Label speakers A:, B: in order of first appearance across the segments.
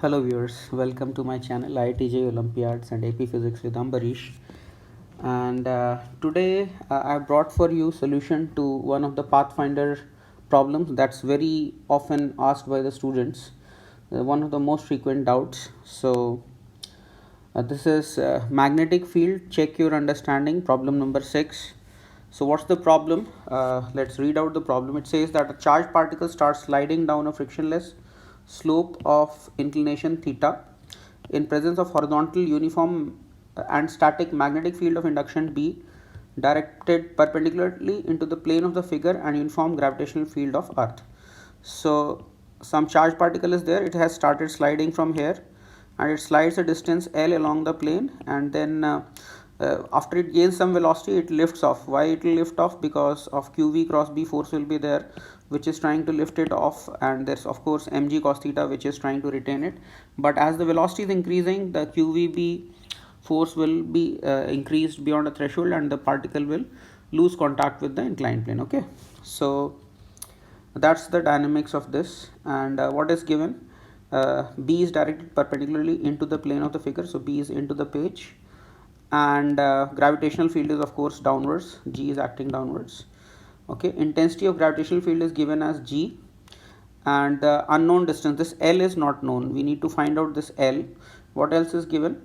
A: Hello viewers, welcome to my channel IITJ Olympiads and AP Physics with Ambarish. And today I brought for you solution to one of the Pathfinder problems that's very often asked by the students, one of the most frequent doubts. So this is magnetic field, check your understanding, problem number 6. So what's the problem? Let's read out the problem. It says that a charged particle starts sliding down a frictionless slope of inclination theta in presence of horizontal uniform and static magnetic field of induction B directed perpendicularly into the plane of the figure and uniform gravitational field of earth. So some charged particle is there, it has started sliding from here and it slides a distance L along the plane, and then after it gains some velocity it lifts off. Why it will lift off? Because of QV cross B force will be there which is trying to lift it off, and there's of course mg cos theta which is trying to retain it. But as the velocity is increasing, the QVB force will be increased beyond a threshold and the particle will lose contact with the inclined plane. Okay, so that's the dynamics of this. And what is given? B is directed perpendicularly into the plane of the figure, so B is into the page, and gravitational field is of course downwards, G is acting downwards. Okay, intensity of gravitational field is given as G, and the unknown distance, this L is not known, we need to find out this L. What else is given?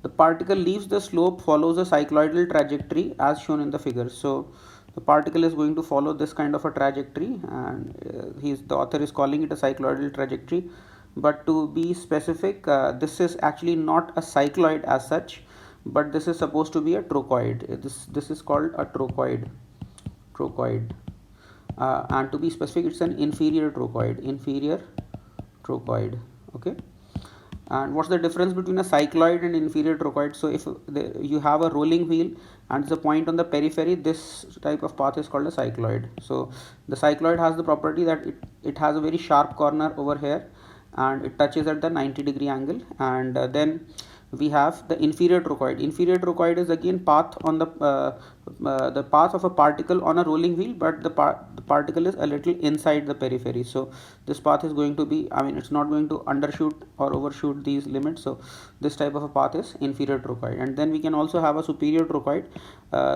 A: The particle leaves the slope, follows a cycloidal trajectory as shown in the figure. So the particle is going to follow this kind of a trajectory, and the author is calling it a cycloidal trajectory. But to be specific, this is actually not a cycloid as such, but this is supposed to be a trochoid. This is called a trochoid. And to be specific, it's an inferior trochoid. Okay, and what's the difference between a cycloid and inferior trochoid? So if you have a rolling wheel and there's a point on the periphery, this type of path is called a cycloid. So the cycloid has the property that it has a very sharp corner over here and it touches at the 90-degree angle. And then we have the inferior trochoid. Inferior trochoid is again path on the path of a particle on a rolling wheel, but the particle is a little inside the periphery. So this path is going to be, it's not going to undershoot or overshoot these limits. So this type of a path is inferior trochoid. And then we can also have a superior trochoid.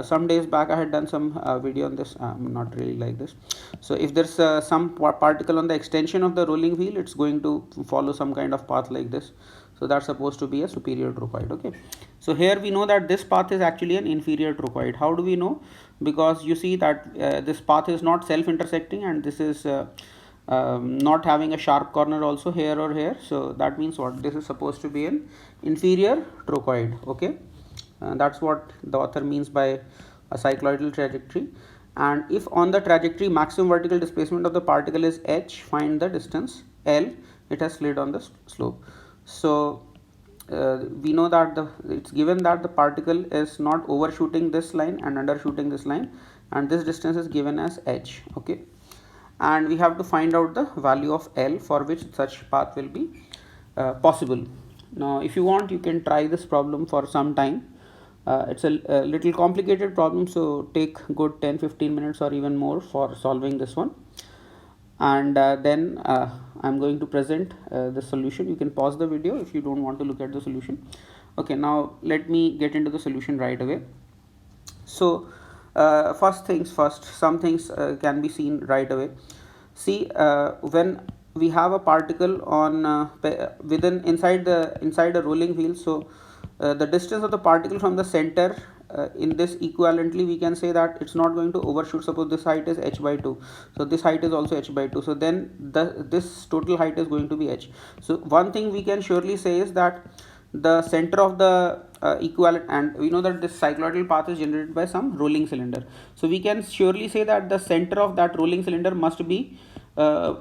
A: Some days back I had done some video on this, not really like this. So if there's some particle on the extension of the rolling wheel, it's going to follow some kind of path like this. So that's supposed to be a superior trochoid. Okay, so here we know that this path is actually an inferior trochoid. How do we know? Because you see that this path is not self-intersecting, and this is not having a sharp corner also here or here. So that means what? This is supposed to be an inferior trochoid. Okay, that's what the author means by a cycloidal trajectory. And if on the trajectory maximum vertical displacement of the particle is h, find the distance L it has slid on the slope. So we know that it's given that the particle is not overshooting this line and undershooting this line, and this distance is given as h. Okay, and we have to find out the value of L for which such path will be possible. Now if you want, you can try this problem for some time. It's a little complicated problem, so take good 10-15 minutes or even more for solving this one. And then I'm going to present the solution. You can pause the video if you don't want to look at the solution. Okay, now let me get into the solution right away. So first things first, some things can be seen right away. See, when we have a particle on inside a rolling wheel, so the distance of the particle from the center in this equivalently we can say that it's not going to overshoot. Suppose this height is h by 2, so this height is also h by 2, so then this total height is going to be h. So one thing we can surely say is that the center of the equivalent, and we know that this cycloidal path is generated by some rolling cylinder, so we can surely say that the center of that rolling cylinder must be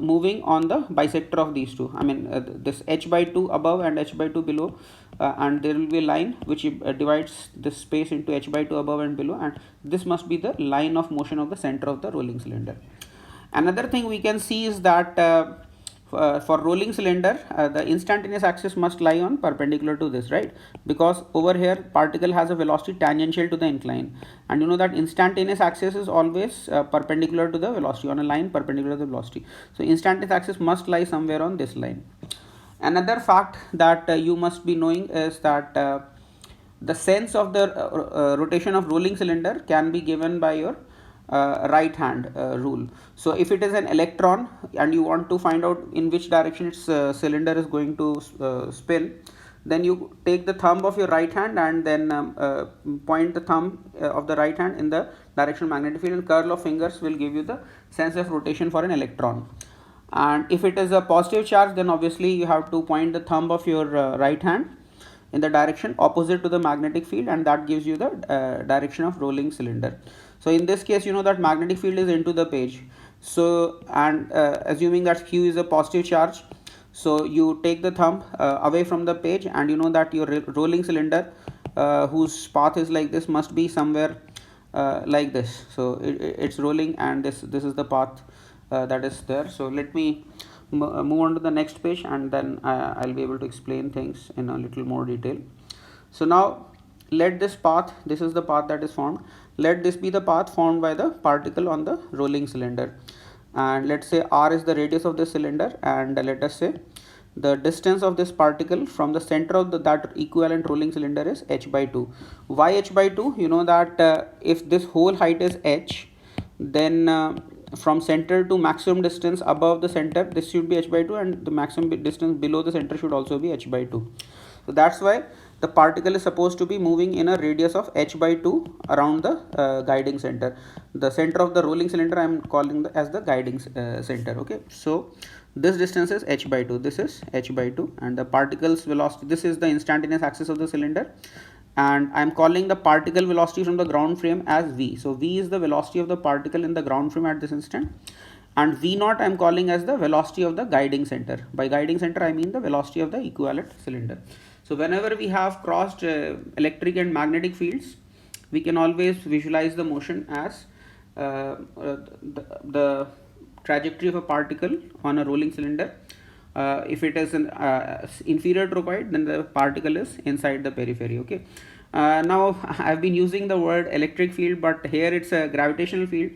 A: moving on the bisector of these two. This h by 2 above and h by 2 below, and there will be a line which divides this space into h by 2 above and below, and this must be the line of motion of the center of the rolling cylinder. Another thing we can see is that for rolling cylinder, the instantaneous axis must lie on perpendicular to this, right? Because over here particle has a velocity tangential to the incline, and you know that instantaneous axis is always perpendicular to the velocity, on a line perpendicular to the velocity. So instantaneous axis must lie somewhere on this line. Another fact that you must be knowing is that the sense of the rotation of rolling cylinder can be given by your right hand rule. So if it is an electron and you want to find out in which direction its cylinder is going to spin, then you take the thumb of your right hand and then point the thumb of the right hand in the direction of magnetic field, and curl of fingers will give you the sense of rotation for an electron. And if it is a positive charge, then obviously you have to point the thumb of your right hand in the direction opposite to the magnetic field, and that gives you the direction of rolling cylinder. So in this case, you know that magnetic field is into the page. So and assuming that Q is a positive charge, so you take the thumb away from the page, and you know that your rolling cylinder whose path is like this must be somewhere like this. So it's rolling, and this is the path that is there. So let me move on to the next page, and then I'll be able to explain things in a little more detail. So now let this path, this is the path that is formed, let this be the path formed by the particle on the rolling cylinder, and let's say r is the radius of the cylinder, and let us say the distance of this particle from the center of that equivalent rolling cylinder is h by 2. Why h by 2? You know that if this whole height is h, then from center to maximum distance above the center, this should be h by 2, and the maximum distance below the center should also be h by 2. So that's why the particle is supposed to be moving in a radius of h by 2 around the guiding center. The center of the rolling cylinder I am calling as the guiding center. Okay, so this distance is h by 2, this is h by 2, and the particle's velocity, this is the instantaneous axis of the cylinder, and I am calling the particle velocity from the ground frame as v. So v is the velocity of the particle in the ground frame at this instant, and v naught I am calling as the velocity of the guiding center. By guiding center I mean the velocity of the equivalent cylinder. So whenever we have crossed electric and magnetic fields, we can always visualize the motion as the trajectory of a particle on a rolling cylinder. If it is an inferior trochoid, then the particle is inside the periphery. Okay. Now I've been using the word electric field, but here it's a gravitational field,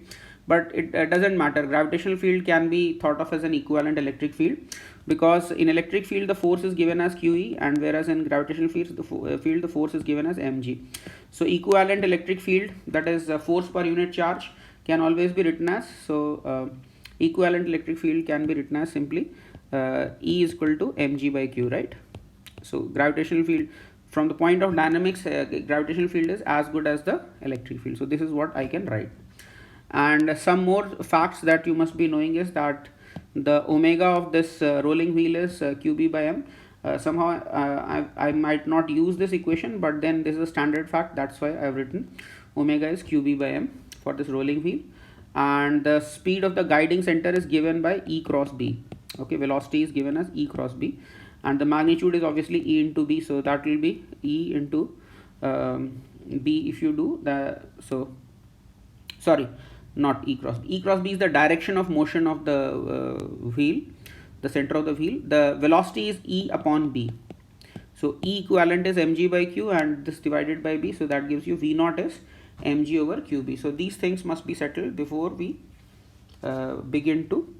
A: but it doesn't matter. Gravitational field can be thought of as an equivalent electric field, because in electric field the force is given as QE, and whereas in gravitational field the force is given as mg. So equivalent electric field, that is force per unit charge, can always be written as, so equivalent electric field can be written as simply E is equal to mg by q, right? So gravitational field, from the point of dynamics, gravitational field is as good as the electric field. So this is what I can write. And some more facts that you must be knowing is that the omega of this rolling wheel is qb by m. Somehow I might not use this equation, but then this is a standard fact, that's why I have written omega is qb by m for this rolling wheel. And the speed of the guiding center is given by E cross B. Okay, velocity is given as E cross B, and the magnitude is obviously E into B, so that will be E into B if you do the, so sorry, not E cross B. E cross B is the direction of motion of the wheel, the center of the wheel. The velocity is E upon B. So E equivalent is mg by q, and this divided by B, so that gives you V naught is mg over qb. So these things must be settled before we begin to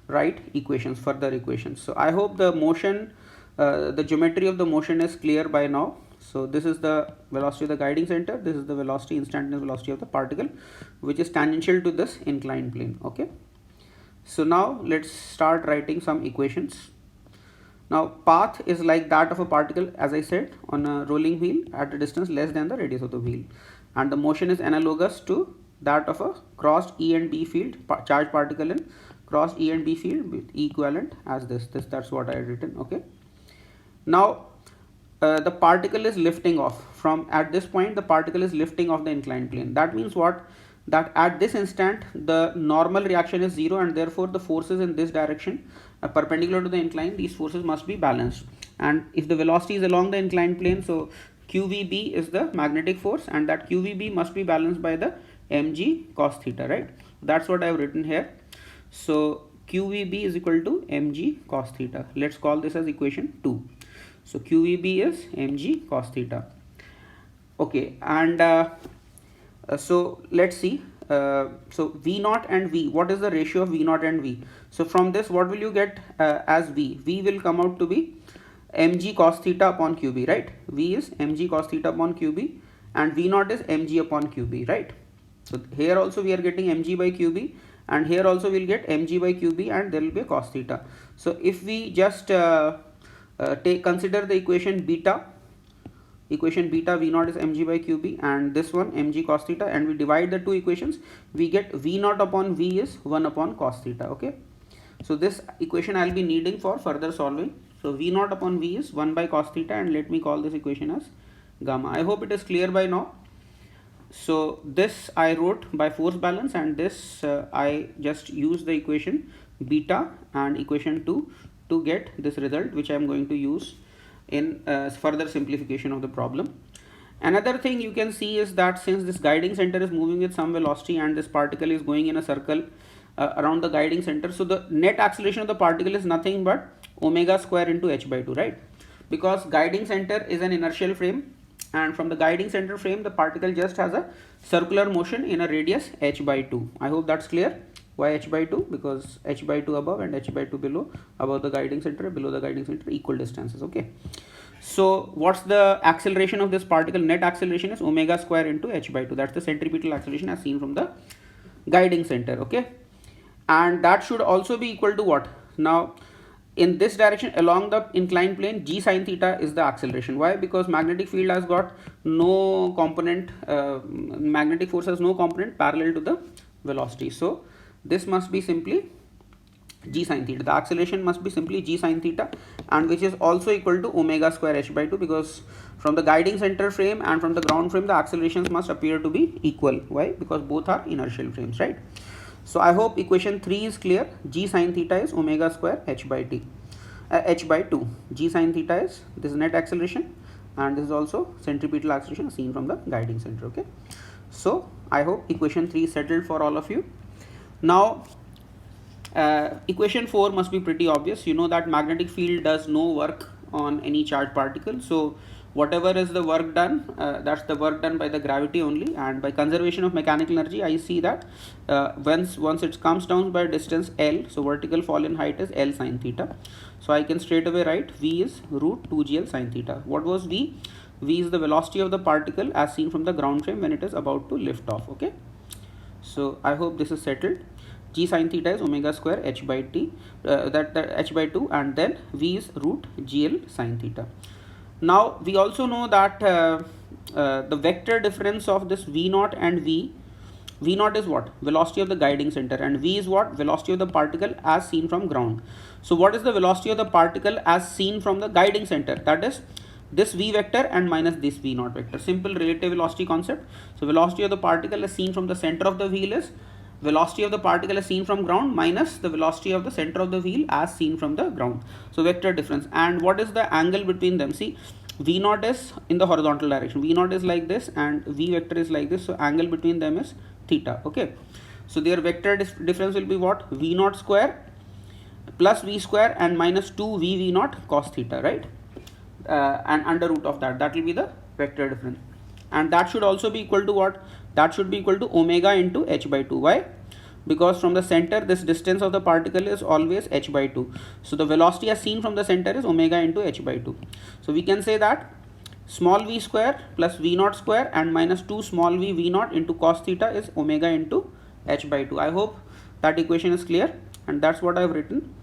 A: write equations, further equations. So I hope the motion, the geometry of the motion is clear by now. So this is the velocity of the guiding center, this is the velocity, instantaneous velocity of the particle, which is tangential to this inclined plane. Okay, so now let's start writing some equations. Now path is like that of a particle, as I said, on a rolling wheel at a distance less than the radius of the wheel, and the motion is analogous to that of a crossed E and B field, charged particle in crossed E and B field with equivalent as this. That's what I had written. Okay, now the particle is lifting off from, at this point the particle is lifting off the inclined plane. That means what? That at this instant the normal reaction is 0, and therefore the forces in this direction perpendicular to the incline, these forces must be balanced. And if the velocity is along the inclined plane, so QVB is the magnetic force, and that QVB must be balanced by the mg cos theta, right? That's what I have written here. So QVB is equal to mg cos theta. Let's call this as equation 2. So QVB is mg cos theta. Okay, and so let's see. So V naught and V, what is the ratio of V naught and V? So from this, what will you get as V? V will come out to be mg cos theta upon qb, right? V is mg cos theta upon qb and V naught is mg upon qb, right? So here also we are getting mg by qb, and here also we will get mg by qb, and there will be a cos theta. So if we just consider the equation beta V naught is mg by qb and this one mg cos theta, and we divide the two equations, we get V naught upon V is 1 upon cos theta. Okay, so this equation I will be needing for further solving. So V naught upon V is 1 by cos theta, and let me call this equation as gamma. I hope it is clear by now. So this I wrote by force balance, and this I just use the equation beta and equation 2 to get this result, which I am going to use in further simplification of the problem. Another thing you can see is that since this guiding center is moving with some velocity and this particle is going in a circle around the guiding center, so the net acceleration of the particle is nothing but omega square into h by 2, right? Because guiding center is an inertial frame, and from the guiding center frame the particle just has a circular motion in a radius h by 2. I hope that's clear. Why h by 2? Because h by 2 above and h by 2 below, above the guiding center, below the guiding center, equal distances. Okay, so what's the acceleration of this particle? Net acceleration is omega square into h by 2. That's the centripetal acceleration as seen from the guiding center. Okay, and that should also be equal to what? Now in this direction along the inclined plane, g sin theta is the acceleration. Why? Because magnetic field has got no component, magnetic force has no component parallel to the velocity, so this must be simply g sin theta. The acceleration must be simply g sin theta, and which is also equal to omega square h by 2, because from the guiding center frame and from the ground frame the accelerations must appear to be equal. Why? Because both are inertial frames, right? So I hope equation 3 is clear. G sin theta is omega square h by 2. G sin theta is this net acceleration, and this is also centripetal acceleration seen from the guiding center. Okay, so I hope equation 3 is settled for all of you. Now equation 4 must be pretty obvious. You know that magnetic field does no work on any charged particle, so whatever is the work done, that's the work done by the gravity only, and by conservation of mechanical energy I see that once it comes down by distance L, so vertical fall in height is L sin theta, so I can straight away write V is root 2gl sin theta. What was V? V is the velocity of the particle as seen from the ground frame when it is about to lift off. Okay, so I hope this is settled. G sin theta is omega square h by t, that h by 2, and then V is root gl sin theta. Now we also know that the vector difference of this V naught and V naught is what? Velocity of the guiding center, and V is what? Velocity of the particle as seen from ground. So what is the velocity of the particle as seen from the guiding center? That is this V vector and minus this V naught vector. Simple relative velocity concept. So velocity of the particle as seen from the center of the wheel is velocity of the particle as seen from ground minus the velocity of the center of the wheel as seen from the ground. So vector difference. And what is the angle between them? See, V naught is in the horizontal direction, V naught is like this and V vector is like this, so angle between them is theta. Okay, so their vector difference will be what? V naught square plus V square and minus 2 V naught cos theta, right? And under root of that will be the vector difference, and that should also be equal to what? That should be equal to omega into h by 2. Why? Because from the center this distance of the particle is always h by 2, so the velocity as seen from the center is omega into h by 2. So we can say that small v square plus V naught square and minus 2 small v naught into cos theta is omega into h by 2. I hope that equation is clear, and that's what I have written.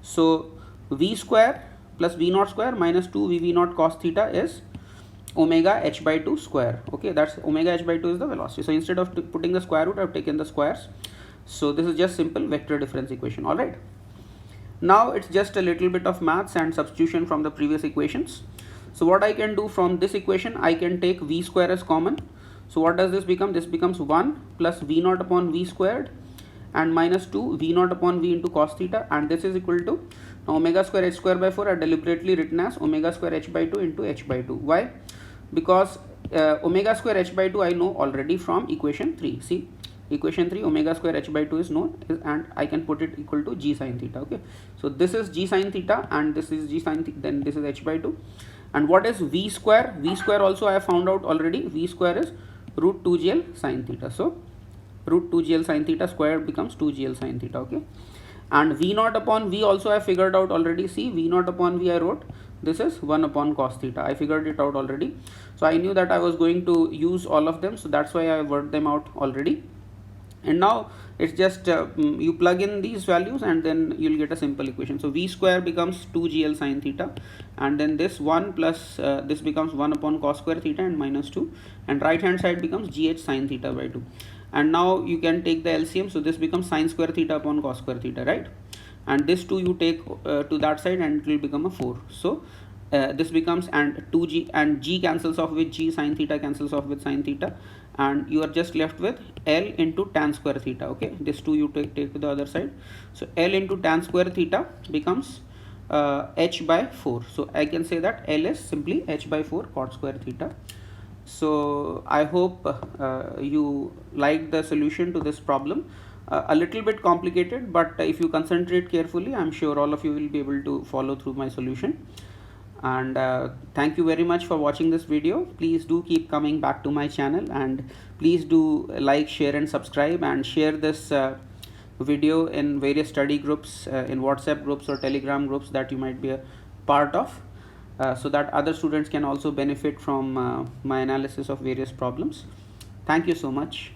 A: So v square plus V naught square minus 2 V naught cos theta is omega h by 2 square. Okay, that's omega h by 2 is the velocity. So instead of putting the square root, I have taken the squares. So this is just simple vector difference equation. All right, now it's just a little bit of maths and substitution from the previous equations. So what I can do from this equation, I can take V square as common. So what does this become? This becomes 1 plus V naught upon V squared and minus 2 V naught upon V into cos theta, and this is equal to, now omega square h square by 4 are deliberately written as omega square h by 2 into h by 2. Why? Because omega square h by 2 I know already from equation 3. See, equation 3 omega square h by 2 is known, and I can put it equal to g sin theta. Okay, so this is g sin theta and this is g sin theta, then this is h by 2. And what is V square? V square also I have found out already. V square is root 2gl sin theta. So root 2gl sin theta square becomes 2gl sin theta. Okay, and V naught upon V also I have figured out already. See, V naught upon V I wrote this is 1 upon cos theta. I figured it out already, so I knew that I was going to use all of them, so that's why I worked them out already. And now it's just you plug in these values and then you'll get a simple equation. So v square becomes 2gl sin theta, and then this 1 plus this becomes 1 upon cos square theta and minus 2, and right hand side becomes gh sin theta by 2. And now you can take the LCM, so this becomes sin square theta upon cos square theta, right? And this 2 you take to that side and it will become a 4. So this becomes, and 2g and g cancels off with g, sin theta cancels off with sin theta, and you are just left with L into tan square theta. Okay, this 2 you take to the other side, so L into tan square theta becomes h by 4. So I can say that L is simply h by 4 cot square theta. So I hope you liked the solution to this problem. A little bit complicated, but if you concentrate carefully, I'm sure all of you will be able to follow through my solution. And thank you very much for watching this video. Please do keep coming back to my channel, and please do like, share and subscribe, and share this video in various study groups, in WhatsApp groups or Telegram groups that you might be a part of, so that other students can also benefit from my analysis of various problems. Thank you so much.